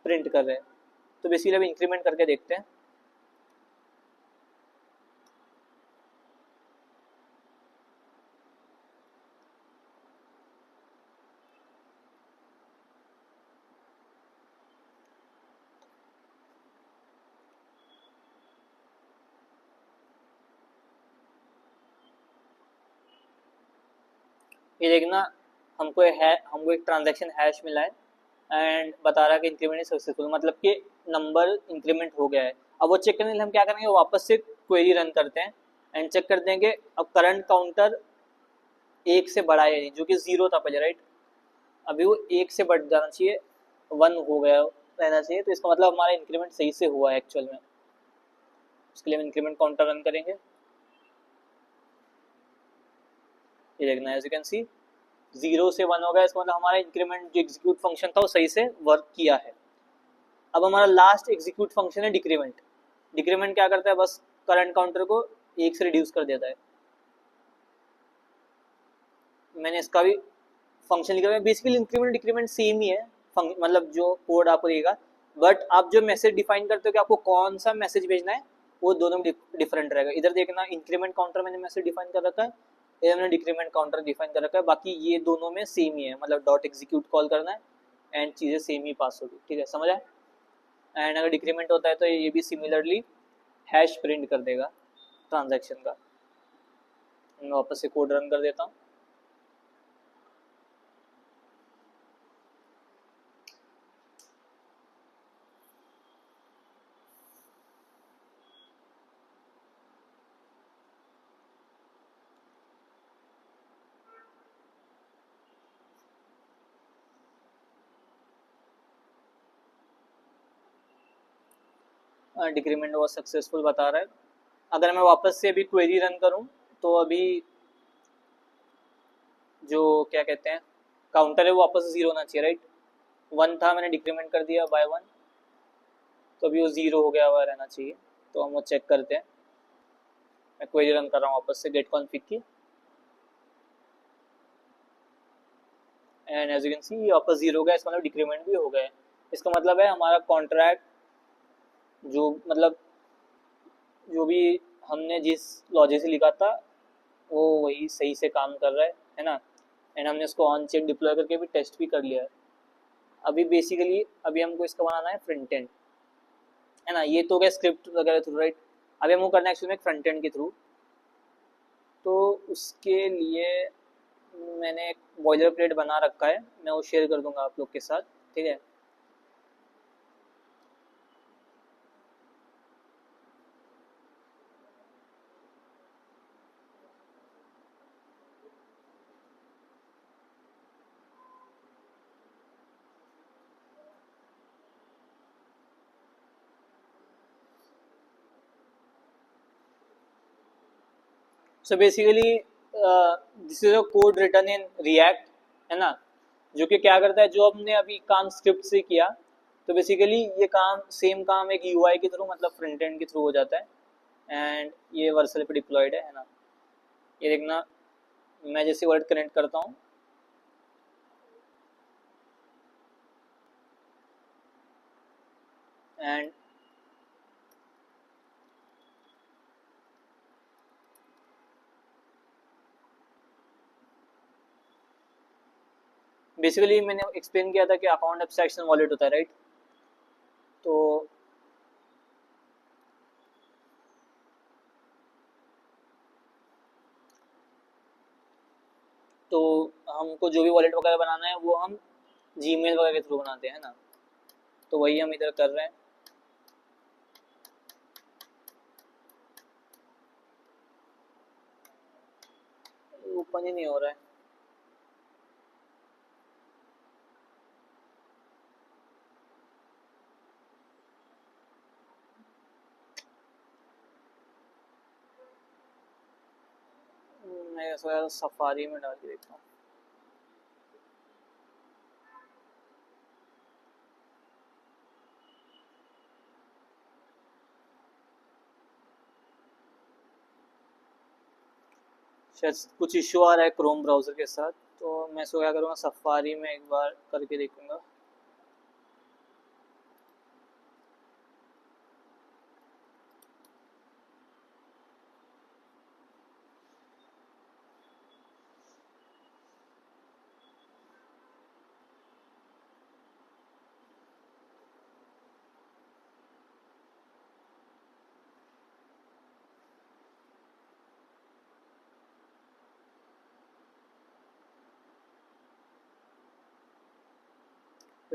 प्रिंट कर रहे हैं। तो बेसिकली अभी इंक्रीमेंट करके देखते हैं। ये देखना, हमको एक ट्रांजैक्शन हैश मिला है एंड बता रहा है कि इंक्रीमेंट इज सक्सेसफुल, मतलब कि नंबर इंक्रीमेंट हो गया है। अब वो चेक करने के लिए हम क्या करेंगे, वापस से क्वेरी रन करते हैं एंड चेक करते हैं कि अब करंट काउंटर एक से बढ़ा है नहीं, जो कि 0 था पहले, राइट। अभी वो एक से बढ़ जाना चाहिए, 1 हो गया रहना चाहिए, तो इसका मतलब हमारा इंक्रीमेंट सही से हुआ है एक्चुअल में। उसके लिए हम इंक्रीमेंट काउंटर रन करेंगे। ये देखना, एज यू कैन सी 0 से 1 हो गया, इसका मतलब हमारा इंक्रीमेंट जो एग्जीक्यूट फंक्शन था वो सही से वर्क किया है। अब हमारा लास्ट एग्जीक्यूट फंक्शन है डिक्रीमेंट। डिक्रीमेंट क्या करता है, बस करंट काउंटर को 1 से रिड्यूस कर देता है। मैंने इसका भी फंक्शन लिखा है। बेसिकली इंक्रीमेंट डिक्रीमेंट सेम ही है, मतलब जो कोड आपको देगा, बट आप जो मैसेज डिफाइन करते हो कि आपको कौन सा मैसेज भेजना है, वो दोनों में डिफरेंट रहेगा। इधर देखना, इंक्रीमेंट काउंटर मैंने मैसेज डिफाइन कर रखा है, इधर मैंने डिक्रीमेंट काउंटर डिफाइन कर रखा है। बाकी ये दोनों में सेम ही है, मतलब डॉट एग्जीक्यूट कॉल करना है एंड चीज़ें सेम ही पास होगी, ठीक है, समझ आए। एंड अगर डिक्रीमेंट होता है तो ये भी सिमिलरली हैश प्रिंट कर देगा ट्रांजैक्शन का। मैं वापस से कोड रन कर देता हूँ। डिक्रीमेंट वो सक्सेसफुल बता रहा है। अगर मैं वापस से अभी क्वेरी रन करूं तो अभी जो क्या कहते हैं काउंटर है वो वापस 0 होना चाहिए, राइट। 1 था, मैंने डिक्रीमेंट कर दिया बाय 1, तो अभी वो 0 हो गया हुआ रहना चाहिए। तो हम वो चेक करते हैं। मैं क्वेरी रन कर रहा हूँ वापस से गेट कॉन्फिग की, and as you can see वापस 0 हो गया, इसका मतलब डिक्रीमेंट भी हो गया है। इसका मतलब है हमारा कॉन्ट्रैक्ट जो मतलब जो भी हमने जिस लॉजिक से लिखा था वो वही सही से काम कर रहा है ना। एंड हमने इसको ऑन चेक डिप्लॉय करके भी टेस्ट भी कर लिया है। अभी बेसिकली अभी हमको इसका बनाना है फ्रंट एंड, है ना। ये तो गया स्क्रिप्ट वगैरह थ्रू, राइट। अभी हमको करना है एक्चुअली में फ्रंट एंड के थ्रू। तो उसके लिए मैंने एक बॉयलर प्लेट बना रखा है, मैं वो शेयर कर दूंगा आप लोग के साथ, ठीक है। So basically this is a code written in React, है ना, जो कि क्या करता है, जो हमने अभी काम स्क्रिप्ट से किया, तो बेसिकली ये काम सेम काम एक यूआई के थ्रू मतलब फ्रंट एंड के थ्रू हो जाता है। एंड ये वर्सल पे डिप्लॉयड है ना। ये देखना, मैं जैसे वर्ड कनेक्ट करता हूँ, एंड बेसिकली मैंने एक्सप्लेन किया था कि अकाउंट एब्स्ट्रैक्शन वॉलेट होता है, राइट। तो तो हमको जो भी वॉलेट वगैरह बनाना है वो हम जीमेल वगैरह के थ्रू बनाते हैं ना। तो वही हम इधर कर रहे हैं। ओपन ही नहीं हो रहा है। मैं सफारी में डाल के देखता हूँ। शायद कुछ इश्यू आ रहा है क्रोम ब्राउज़र के साथ, तो मैं इसको क्या करूँगा, सफारी में एक बार करके देखूँगा।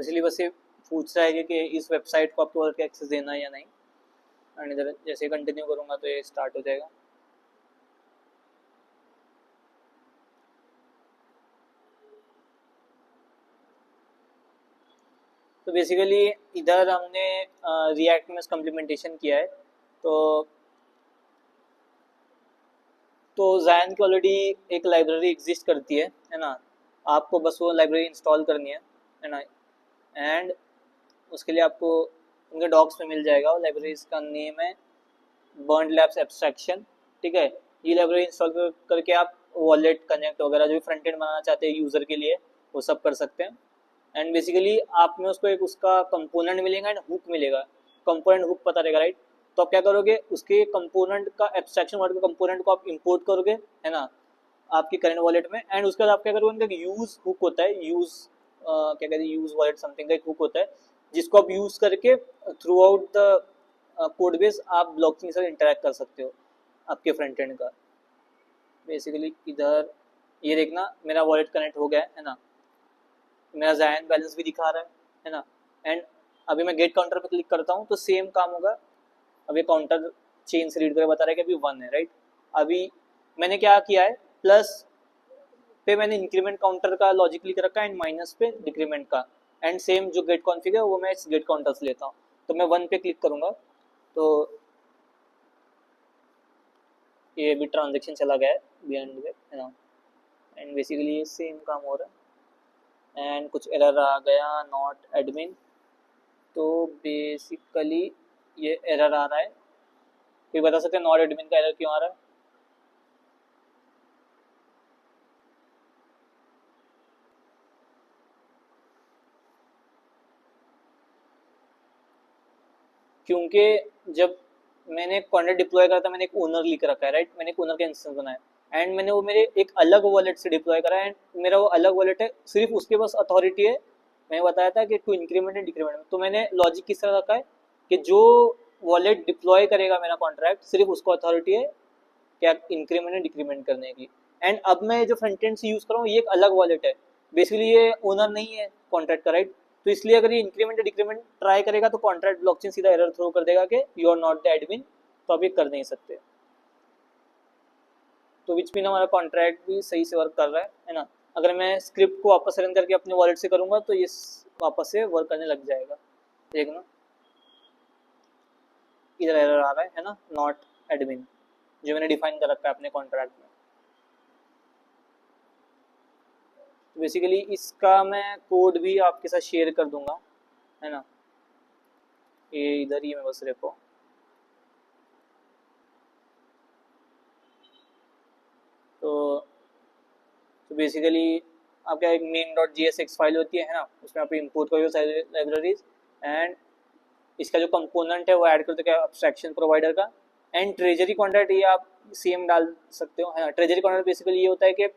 इसलिए बस ये पूछ रहा है कि इस वेबसाइट को आपको वॉलेट का एक्सेस देना है या नहीं। एंड इधर जैसे कंटिन्यू करूँगा तो ये स्टार्ट हो जाएगा। तो बेसिकली इधर हमने रिएक्ट में कम्प्लीमेंटेशन किया है। तो ज़ायन की ऑलरेडी एक लाइब्रेरी एग्जिस्ट करती है ना। आपको बस वो लाइब्रेरी इंस्टॉल करनी है ना। एंड उसके लिए आपको उनके डॉक्स में मिल जाएगा। लाइब्रेरी का नेम है बर्न लैब्स एब्स्ट्रैक्शन, ठीक है। ये लाइब्रेरी इंस्टॉल करके आप वॉलेट कनेक्ट वगैरह जो भी फ्रंट एंड बनाना चाहते हैं यूज़र के लिए वो सब कर सकते हैं। एंड बेसिकली आप में उसको एक उसका कंपोनेंट मिलेगा एंड हुक मिलेगा। कंपोनेंट हुक पता रहेगा, राइट। तो आप क्या करोगे, उसके कंपोनेंट का एब्स्ट्रैक्शन वर्ड का कंपोनेंट को आप इंपोर्ट करोगे, है ना, आपकी करंट वॉलेट में। एंड उसके बाद आप क्या करोगे, उनका यूज़ हुक होता है, यूज़ क्या कहते हैं, यूज़ वॉलेट समथिंग का एक हुक होता है जिसको आप यूज़ करके through out the code base आप ब्लॉकचेन के साथ इंटरेक्ट कर सकते हो आपके फ्रंट एंड का। बेसिकली इधर ये देखना मेरा वॉलेट कनेक्ट हो गया है ना, मेरा ज़ायन बैलेंस भी दिखा रहा है ना। एंड अभी मैं गेट काउंटर पे क्लिक करता हूँ तो सेम काम होगा। अभी काउंटर चेन से रीड करके बता रहा है कि अभी 1 है, राइट। अभी मैंने क्या किया है, प्लस पे मैंने इंक्रीमेंट काउंटर का लॉजिक लिख रखा है एंड माइनस पे डिक्रीमेंट का। एंड सेम जो गेट कॉन्फिग है वो मैं इस गेट काउंटर से लेता हूँ। तो मैं 1 पे क्लिक करूँगा तो ये भी ट्रांजेक्शन चला गया है बिहाइंड में, है ना। एंड बेसिकली ये सेम काम हो रहा है। एंड कुछ एरर आ गया, नॉट एडमिन। तो बेसिकली ये एरर आ रहा है। कोई बता सकते हैं नॉट एडमिन का एरर क्यों आ रहा है? क्योंकि जब मैंने कॉन्ट्रैक्ट डिप्लॉय करा था मैंने एक ओनर लिख रखा है, राइट। मैंने एक ओनर का इंस्टेंस बनाया एंड मैंने वो मेरे एक अलग वॉलेट से डिप्लॉय करा एंड मेरा वो अलग वॉलेट है, सिर्फ उसके पास अथॉरिटी है। मैंने बताया था कि टू इंक्रीमेंट एंड डिक्रीमेंट। तो मैंने लॉजिक किस तरह रखा है कि जो वॉलेट डिप्लॉय करेगा मेरा कॉन्ट्रैक्ट सिर्फ उसको अथॉरिटी है क्या इंक्रीमेंट एंड डिक्रीमेंट करने की। एंड अब मैं जो फ्रंट एंड से यूज कर रहा हूँ ये एक अलग वॉलेट है, बेसिकली ये ओनर नहीं है कॉन्ट्रैक्ट का, राइट। तो इसलिए अगर ये इंक्रीमेंट या डिक्रीमेंट ट्राई करेगा तो कॉन्ट्रैक्ट ब्लॉकचेन सीधा एरर थ्रो कर देगा कि you are not the admin, तो आप ये कर नहीं सकते। तो विच मीन हमारा कॉन्ट्रैक्ट भी सही से वर्क कर रहा है ना। अगर मैं स्क्रिप्ट को वापस रन करके अपने वॉलेट से करूंगा तो ये वापस से वर्क करने लग जाएगा। देखना इधर एरर आ रहा है ना, नॉट एडमिन, जो मैंने डिफाइन कर रखा है अपने कॉन्ट्रैक्ट में। तो बेसिकली इसका मैं कोड भी आपके साथ शेयर कर दूंगा, है ना। ये इधर ही मैं बस रखो। तो बेसिकली आपका एक main.jsx फाइल होती है ना, उसमें आप इंपोर्ट करोगे सारी लाइब्रेरीज एंड इसका जो कंपोनेंट है वो ऐड कर दो एब्स्ट्रैक्शन प्रोवाइडर का। एंड ट्रेजरी कॉन्ट्रैक्ट ये आप सेम डाल सकते हो, है ना। ट्रेजरी कॉन्ट्रैक्ट बेसिकली ये होता है कि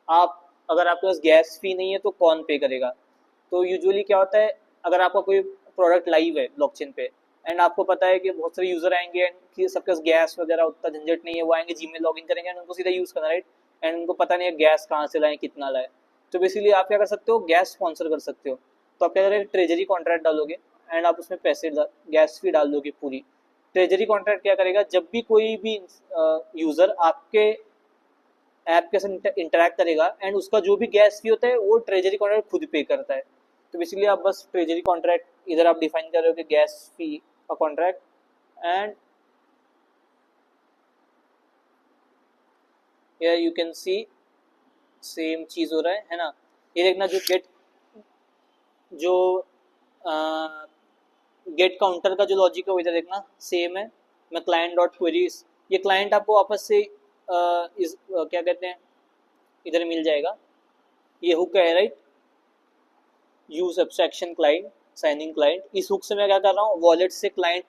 आप अगर आपके पास गैस फी नहीं है तो कौन पे करेगा। तो यूजुअली क्या होता है, अगर आपका कोई प्रोडक्ट लाइव है ब्लॉकचेन पे एंड आपको पता है कि बहुत सारे यूजर आएंगे एंड सबके पास गैस वगैरह उतना झंझट नहीं है, वो आएंगे जीमेल लॉगिन करेंगे एंड उनको सीधा यूज करना, राइट। एंड उनको पता नहीं है गैस कहाँ से लाएं कितना लाए। तो बेसिकली आप क्या कर सकते हो, गैस स्पॉन्सर कर सकते हो। तो आप क्या करेंगे, ट्रेजरी कॉन्ट्रैक्ट डालोगे एंड आप उसमें पैसे गैस फी डाल दोगे पूरी। ट्रेजरी कॉन्ट्रैक्ट क्या करेगा, जब भी कोई भी यूजर आपके ऐप के साथ इंटरेक्ट करेगा एंड उसका जो भी गैस फी होता है वो ट्रेजरी कॉन्ट्रैक्ट खुद पे करता है। तो बेसिकली आप बस ट्रेजरी कॉन्ट्रैक्ट इधर आप डिफाइन कर रहे हो कि गैस फी का contract and here you can C same चीज हो रहा है ना। ये देखना जो जो गेट काउंटर का जो लॉजिक है वो इधर देखना सेम है। मैं क्लाइंट डॉट क्वेरीज, ये क्लाइंट आपको वापस से क्या कहते हैं इधर मिल जाएगा, ये हुक है, right. Use abstraction client signing client, इस हुक से मैं क्या कर रहा हूँ, वॉलेट से क्लाइंट।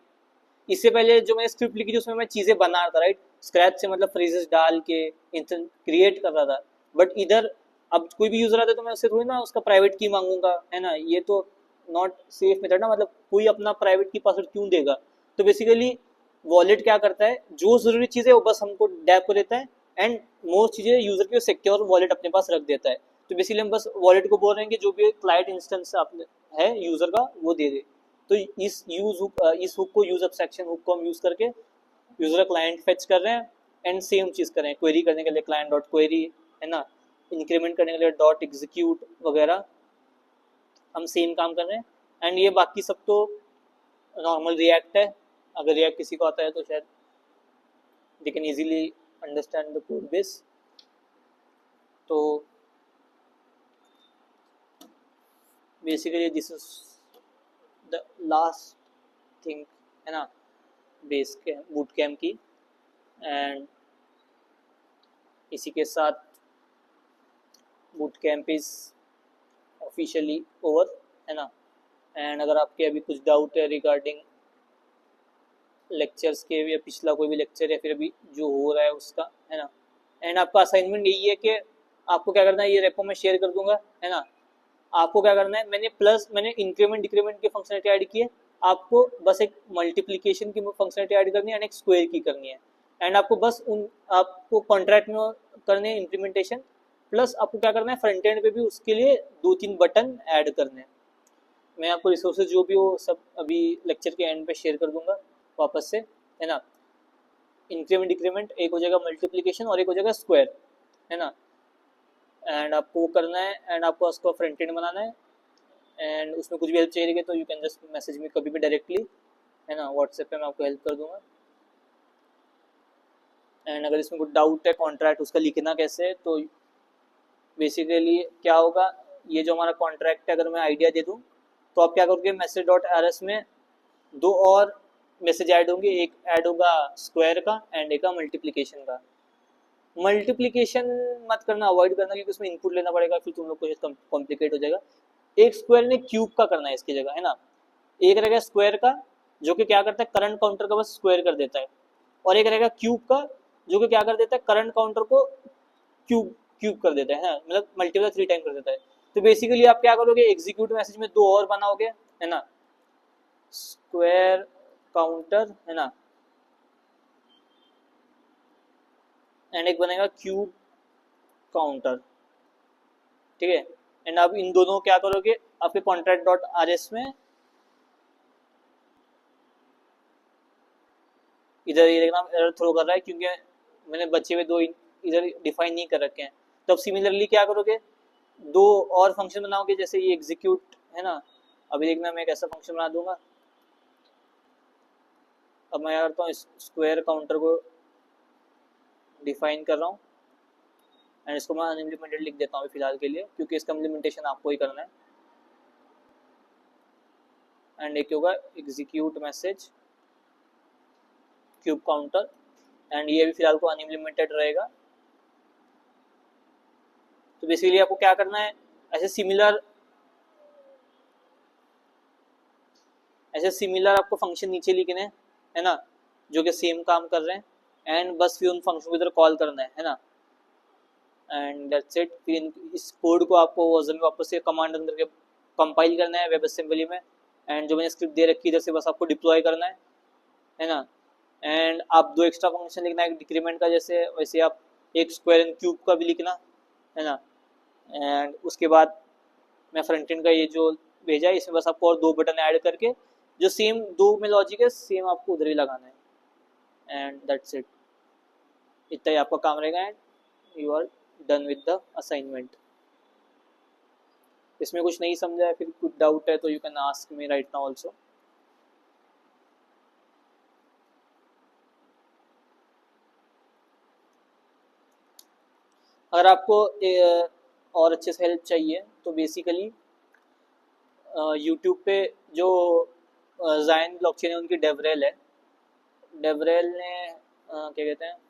इससे पहले जो मैंने स्क्रिप्ट लिखी थी उसमें मैं चीज़ें बना रहा था, राइट, स्क्रैच से, मतलब फ्रेजेस डाल के इंस्टेंट क्रिएट कर रहा था। बट इधर अब कोई भी यूजर आता है तो मैं उससे थोड़ी ना उसका प्राइवेट की मांगूंगा, है ना। ये तो नॉट सेफ मेथड ना, मतलब कोई अपना प्राइवेट की पासवर्ड क्यों देगा। तो बेसिकली वॉलेट क्या करता है, जो जरूरी चीज़ है वो बस हमको डैप को देता है एंड मोस्ट चीज़ें यूजर की सिक्योर वॉलेट अपने पास रख देता है। तो बेसिकली हम बस वॉलेट को बोल रहे हैं कि जो भी क्लाइंट इंस्टेंस आपने है यूजर का वो दे दे। तो इस हुक को यूज एब्स्ट्रैक्शन हुक को हम यूज करके यूजर क्लाइंट फेच कर रहे हैं एंड सेम चीज कर रहे हैं। क्वेरी करने के लिए क्लाइंट डॉट क्वेरी है ना, इंक्रीमेंट करने के लिए डॉट एग्जीक्यूट वगैरह हम सेम काम कर रहे हैं। एंड ये बाकी सब तो नॉर्मल रिएक्ट है, अगर रिएक्ट किसी को आता है तो शायद they can easily understand the code base. तो basically this is the last thing है ना बेस के बूट कैम्प की। एंड इसी के साथ boot camp is officially over है ना। एंड अगर आपके अभी कुछ डाउट है रिगार्डिंग लेक्चर्स के या पिछला कोई भी लेक्चर या फिर अभी जो हो रहा है उसका है ना, एंड आपका असाइनमेंट यही है कि आपको क्या करना है, ये रेपो में शेयर कर दूंगा है ना। आपको क्या करना है, मैंने इंक्रीमेंट डिक्रीमेंट की फंक्शनलिटी ऐड की है, आपको बस एक मल्टीप्लिकेशन की फंक्शनलिटी ऐड करनी है एंड एक स्क्वायर की करनी है। एंड आपको बस आपको कॉन्ट्रैक्ट में करने हैं इम्प्लीमेंटेशन, प्लस आपको क्या करना है फ्रंट एंड पे भी उसके लिए 2-3 बटन ऐड करने हैं। मैं आपको रिसोर्सेज जो भी हो सब अभी लेक्चर के एंड पे शेयर कर दूंगा वापस से है ना। इंक्रीमेंट डिक्रीमेंट एक हो जाएगा मल्टीप्लिकेशन और एक हो जाएगा स्क्वायर है ना। एंड आपको वो करना है एंड आपको उसको फ्रंट एंड बनाना है। एंड उसमें कुछ भी हेल्प चाहिए तो you can just message me कभी भी डायरेक्टली है ना, व्हाट्सएप पे मैं आपको हेल्प कर दूंगा। एंड अगर इसमें कुछ डाउट है कॉन्ट्रैक्ट उसका लिखना कैसे है, तो बेसिकली क्या होगा, ये जो हमारा कॉन्ट्रैक्ट है अगर मैं आइडिया दे दूँ तो आप क्या करोगे, मैसेज डॉट RS में 2 और मैसेज ऐड होंगे, एक ऐड होगा स्क्वायर का एंड एक का मल्टीप्लिकेशन का। मल्टीप्लिकेशन मत करना, अवॉइड करना, क्योंकि उसमें इनपुट लेना पड़ेगा, फिर तुम लोग को कॉम्प्लिकेट हो जाएगा। एक स्क्वायर ने क्यूब का करना है इसकी जगह है ना। एक रहेगा स्क्वायर का जो कि क्या करता है करंट काउंटर का बस स्क्वायर कर देता है, और एक रहेगा क्यूब का जो कि क्या कर देता है करंट काउंटर को क्यूब क्यूब कर देता है ना, मतलब मल्टीप्लाई 3 टाइम कर देता है। तो बेसिकली आप क्या करोगे, एग्जीक्यूट मैसेज में 2 और बनाओगे है ना, स्क्वायर काउंटर है ना, एंड एक बनेगा क्यूब काउंटर, ठीक है। एंड आप इन दोनों क्या करोगे, आपके कॉन्ट्रैक्ट डॉट RS में इधर ये देखना एरर थ्रो कर रहा है क्योंकि मैंने बचे हुए 2 इधर डिफाइन नहीं कर रखे हैं। तो अब सिमिलरली क्या करोगे, 2 और फंक्शन बनाओगे, जैसे ये एग्जीक्यूट है ना। अभी देखना मैं एक ऐसा फंक्शन बना दूंगा, अब मैं करता हूँ स्क्वायर काउंटर को डिफाइन कर रहा हूँ एंड इसको मैं अनइम्प्लीमेंटेड लिख देता हूँ फिलहाल के लिए, क्योंकि इसका इम्प्लीमेंटेशन आपको ही करना है। एंड एक होगा execute message cube counter, and ये भी फिलहाल को अनइम्प्लीमेंटेड रहेगा। तो बेसिकली आपको क्या करना है, ऐसे सिमिलर आपको फंक्शन नीचे लिखने है ना, जो कि सेम काम कर रहे हैं, एंड बस फिर उन फंक्शन को इधर कॉल करना है ना। And that's it. फिर इस कोड को आपको वर्जन में वापस से कमांड अंदर के कंपाइल करना है वेब असेंबली में, एंड जो मैंने स्क्रिप्ट दे रखी है इधर से बस आपको डिप्लॉय करना है ना। एंड आप 2 एक्स्ट्रा फंक्शन लिखना है डिक्रीमेंट का, जैसे वैसे आप एक स्क्वायर एंड क्यूब का भी लिखना है ना। एंड उसके बाद मैं फ्रंट एंड का ये जो भेजा है इसमें बस आपको और 2 बटन ऐड करके जो सेम 2 में लॉजिक है सेम आपको उधर ही लगाना है। एंड दैट्स इट, इतना ही आपका काम रहेगा and you are done with the assignment. इसमें कुछ नहीं समझा है, फिर कुछ डाउट है तो you can ask me right now also. अगर आपको और अच्छे से हेल्प चाहिए तो बेसिकली यूट्यूब पे जो जायन ब्लॉकचेन है उनकी डेवरेल है, डेवरेल ने क्या कहते हैं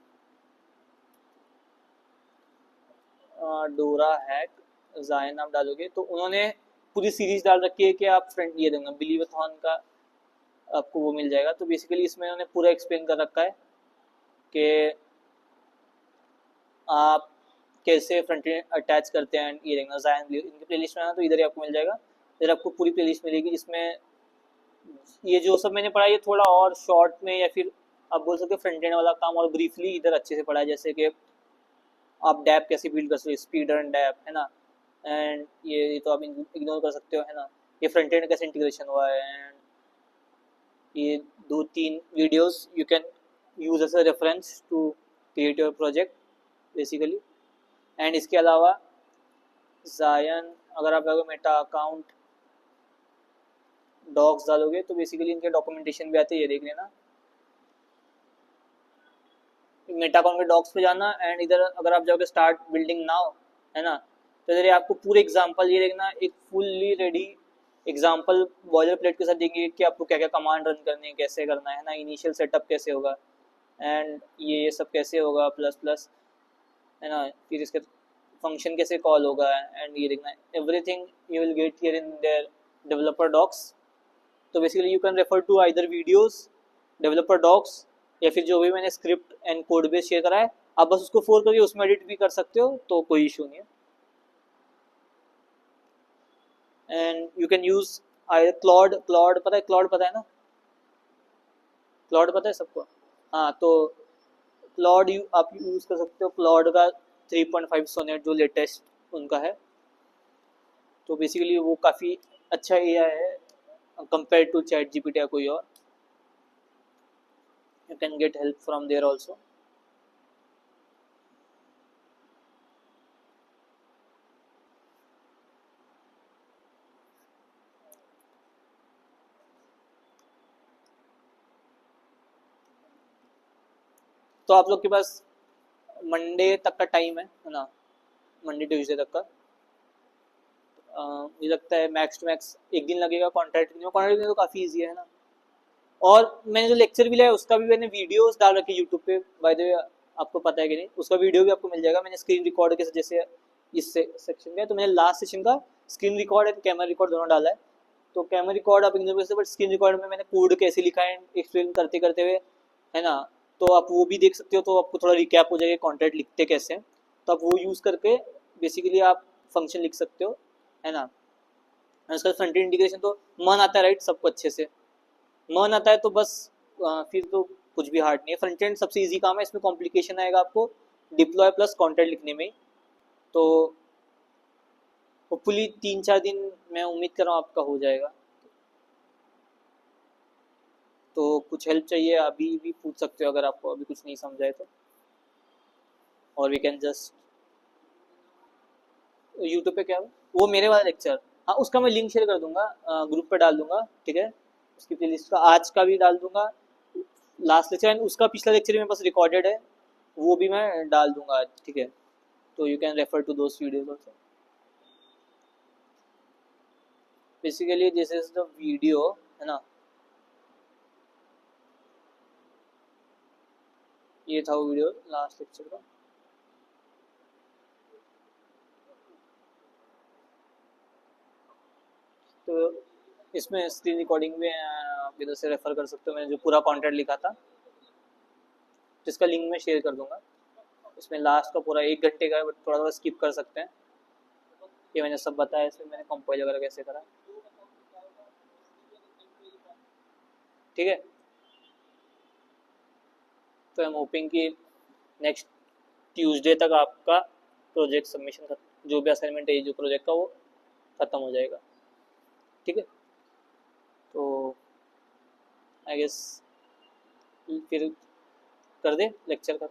डोरा हैक जायन आप डालोगे तो उन्होंने पूरी सीरीज डाल रखी है कि आप फ्रेंड ये देंगे बिलीवथॉन का आपको वो मिल जाएगा। तो बेसिकली इसमें उन्होंने पूरा एक्सप्लेन कर रखा है कि आप कैसे फ्रंट एंड अटैच करते हैं। ये देखना जायन इनकी प्लेलिस्ट में आना तो इधर ही आपको मिल जाएगा, इधर आपको पूरी प्लेलिस्ट मिलेगी जिसमें ये जो सब मैंने पढ़ा ये थोड़ा और शॉर्ट में या फिर आप बोल सकते हो फ्रंट एंड वाला काम और ब्रीफली इधर अच्छे से पढ़ा है, जैसे कि आप डैप कैसे बिल्ड कर सकते हो, स्पीड एंड डैप है ना। एंड ये तो आप इग्नोर कर सकते हो है ना, ये फ्रंट एंड कैसे इंटीग्रेशन हुआ है, एंड ये 2-3 videos you can use as a reference to create your project basically. And इसके अलावा जायन, अगर आप लोग मेटा अकाउंट डॉक्स डालोगे तो बेसिकली इनके डॉक्यूमेंटेशन भी आते हैं, ये देख लेना। मेटा अकाउंट के डॉक्स पे जाना एंड इधर अगर आप जाओगे स्टार्ट बिल्डिंग नाउ, है ना, तो इधर आपको पूरे एग्जांपल ये देखना, एक fully ready example boiler plate के साथ देंगे कि आपको क्या क्या कमांड रन करनी है, कैसे करना है ना, इनिशियल सेटअप कैसे होगा एंड ये सब कैसे होगा, प्लस प्लस, है ना, फिर इसके फंक्शन कैसे कॉल होगा, एंड ये देखना everything you will get here in their developer docs. तो basically you can refer to either videos, developer docs, या फिर जो भी मैंने script and code base share करा है, आप बस उसको फोर करके उसमें एडिट भी कर सकते हो, तो कोई इशू नहीं है। And you can use Claude, पता है, क्लॉड पता है ना, क्लॉड पता है सबको, हाँ, तो क्लॉड आप यूज कर सकते हो, क्लॉड का 3.5 सोनेट जो लेटेस्ट उनका है, तो बेसिकली वो काफ़ी अच्छा एआई है कंपेयर टू चैट जीपीटी या कोई और। You can get help from there also. तो आप लोग के पास मंडे तक का टाइम है ना, मंडे ट्यूसडे तक का। मुझे लगता है मैक्स टू मैक्स एक दिन लगेगा कॉन्ट्रैक्ट करने में, कॉन्ट्रैक्ट करने तो काफ़ी ईजी है ना। और मैंने जो लेक्चर भी लिया है उसका भी मैंने वीडियोस डाल रखे यूट्यूब पे, बाय द वे आपको पता है कि नहीं, उसका वीडियो भी आपको मिल जाएगा। मैंने स्क्रीन रिकॉर्ड के जैसे इस सेक्शन में, तो मैंने लास्ट सेशन का screen record and camera record दोनों डाला है। तो कैमरा रिकॉर्ड आप इग्नोर कर सकते हो, बट स्क्रीन रिकॉर्ड में मैंने कोड कैसे लिखा है एक्सप्लेन करते करते हुए, है ना, तो आप वो भी देख सकते हो, तो आपको थोड़ा रिकैप हो जाएगा कॉन्टेंट लिखते कैसे हैं, तो आप वो यूज़ करके बेसिकली आप फंक्शन लिख सकते हो, है ना। उसका फ्रंट एंड इंटीग्रेशन तो मन आता है राइट सबको अच्छे से, मन आता है तो बस फिर तो कुछ भी हार्ड नहीं है। फ्रंट एंड सबसे इजी काम है, इसमें कॉम्प्लिकेशन आएगा आपको डिप्लॉय प्लस कंटेंट लिखने में। तो होपफुली 3-4 दिन मैं उम्मीद कर रहा हूँ आपका हो जाएगा। तो कुछ हेल्प चाहिए अभी भी पूछ सकते हो अगर आपको अभी कुछ नहीं समझाए तो, और वी कैन जस्ट यूट्यूब पे क्या वो मेरे वाला लेक्चर, हाँ उसका मैं लिंक शेयर कर दूंगा, ग्रुप पे डाल दूंगा, ठीक है, उसकी प्लेलिस्ट का आज का भी डाल दूंगा, लास्ट लेक्चर एंड उसका पिछला लेक्चर मेरे पास रिकॉर्डेड है, वो भी मैं डाल दूंगा आज, ठीक है। तो you can refer to those videos also. Basically this is the video, है ना, ये था वो वीडियो लास्ट लेक्चर का। तो इसमें स्क्रीन रिकॉर्डिंग में आप इधर से रेफर कर सकते हो, मैंने जो पूरा कंटेंट लिखा था, जिसका लिंक मैं शेयर कर दूंगा। इसमें लास्ट का पूरा 1 घंटे का है, बट थोड़ा थोड़ा स्किप कर सकते हैं, ये मैंने सब बताया, इसमें मैंने कंपाइल वगैरह कैसे करा, ठीक है। तो आई एम होपिंग कि नेक्स्ट ट्यूसडे तक आपका प्रोजेक्ट सबमिशन, जो भी असाइनमेंट है जो प्रोजेक्ट का, वो ख़त्म हो जाएगा, ठीक है। तो आई गेस फिर कर दे लेक्चर का।